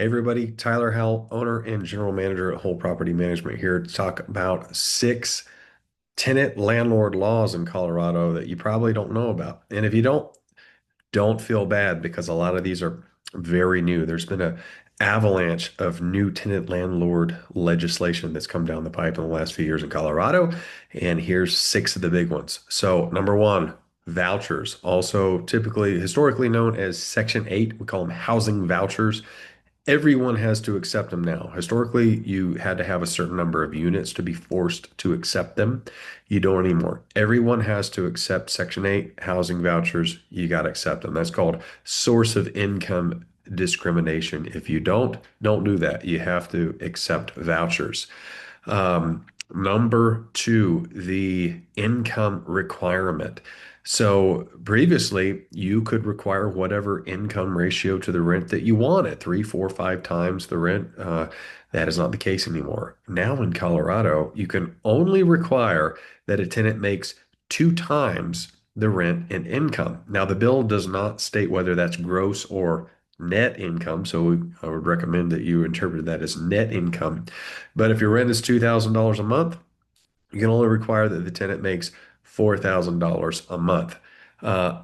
Hey everybody, Tyler Howell, owner and general manager at Whole Property Management here to talk about six tenant landlord laws in Colorado that you probably don't know about. And if you don't feel bad because a lot of these are very new. There's been a avalanche of new tenant landlord legislation that's come down the pipe in the last few years in Colorado. And here's six of the big ones. So number one, vouchers, also typically historically known as Section 8. We call them housing vouchers. Everyone has to accept them now. Historically, you had to have a certain number of units to be forced to accept them. You don't anymore. Everyone has to accept Section 8 housing vouchers. You got to accept them. That's called source of income discrimination. If you don't do that. You have to accept vouchers. Number two, the income requirement. So previously, you could require whatever income ratio to the rent that you wanted, three, four, five times the rent. That is not the case anymore. Now in Colorado, you can only require that a tenant makes two times the rent in income. Now, the bill does not state whether that's gross or net income. So I would recommend that you interpret that as net income. But if your rent is $2,000 a month, you can only require that the tenant makes $4,000 a month.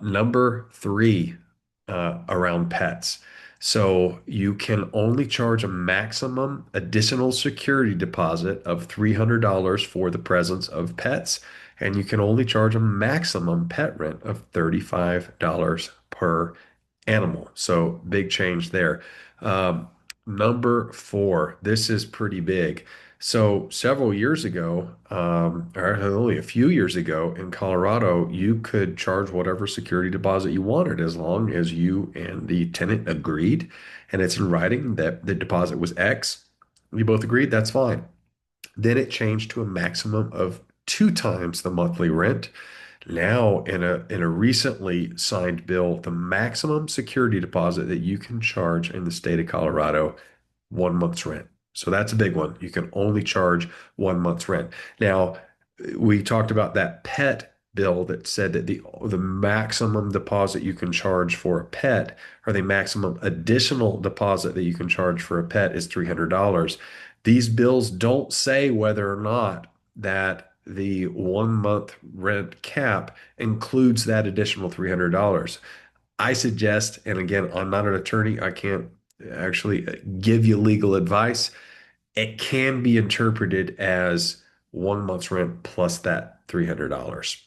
Number three, around pets. So you can only charge a maximum additional security deposit of $300 for the presence of pets, and you can only charge a maximum pet rent of $35 per animal. So big change there. Um, Number four, this is pretty big. So several years ago, or only a few years ago in Colorado, you could charge whatever security deposit you wanted as long as you and the tenant agreed, and it's in writing that the deposit was X. You both agreed, that's fine. Then it changed to a maximum of two times the monthly rent. Now, in a recently signed bill, the maximum security deposit that you can charge in the state of Colorado, 1 month's rent. So that's a big one. You can only charge 1 month's rent. Now, we talked about that pet bill that said that the maximum deposit you can charge for a pet or the maximum additional deposit that you can charge for a pet is $300. These bills don't say whether or not that the 1 month rent cap includes that additional $300. I suggest, and again, I'm not an attorney, I can't actually give you legal advice. It can be interpreted as 1 month's rent plus that $300.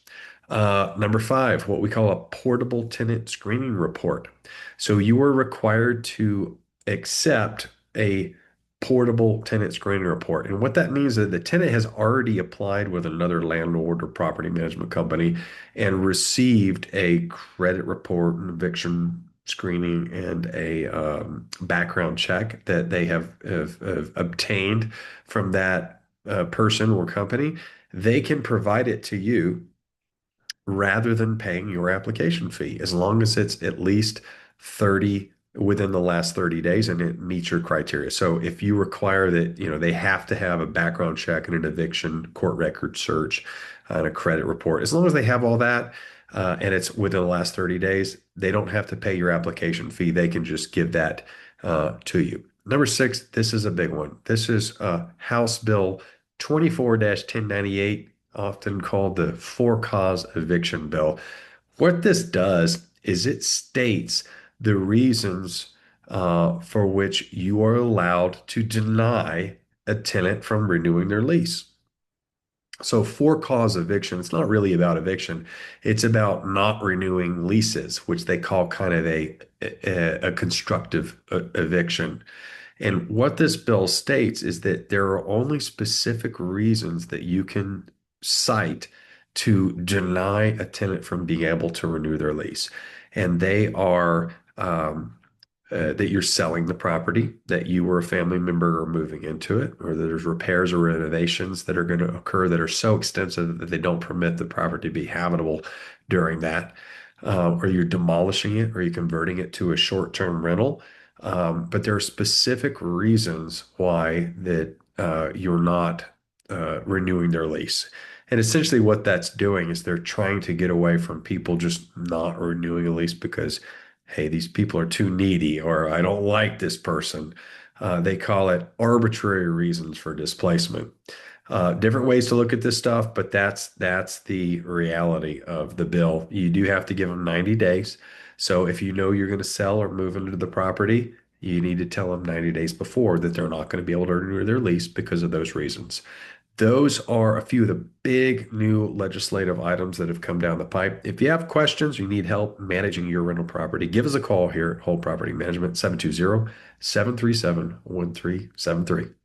Number five, what we call a portable tenant screening report. So you are required to accept a portable tenant screening report. And what that means is that the tenant has already applied with another landlord or property management company and received a credit report, an eviction screening, and a background check that they have obtained from that person or company. They can provide it to you rather than paying your application fee, as long as it's at least 30 within the last 30 days and it meets your criteria. So if you require that, they have to have a background check and an eviction court record search and a credit report, as long as they have all that and it's within the last 30 days, they don't have to pay your application fee. They can just give that to you. Number six, this is a big one. This is House Bill 24-1098, often called the for cause eviction bill. What this does is it states the reasons for which you are allowed to deny a tenant from renewing their lease. So for cause eviction, it's not really about eviction. It's about not renewing leases, which they call kind of a constructive eviction. And what this bill states is that there are only specific reasons that you can cite to deny a tenant from being able to renew their lease. And they are that you're selling the property, that you or a family member are moving into it, or that there's repairs or renovations that are going to occur that are so extensive that they don't permit the property to be habitable during that, or you're demolishing it or you're converting it to a short-term rental. But there are specific reasons why that you're not renewing their lease. And essentially, what that's doing is they're trying to get away from people just not renewing a lease because, hey, these people are too needy, or I don't like this person. They call it arbitrary reasons for displacement. Different ways to look at this stuff, but that's the reality of the bill. You do have to give them 90 days. So if you know you're going to sell or move into the property, you need to tell them 90 days before that they're not going to be able to renew their lease because of those reasons. Those are a few of the big new legislative items that have come down the pipe. If you have questions, you need help managing your rental property, give us a call here at Whole Property Management, 720 737 1373.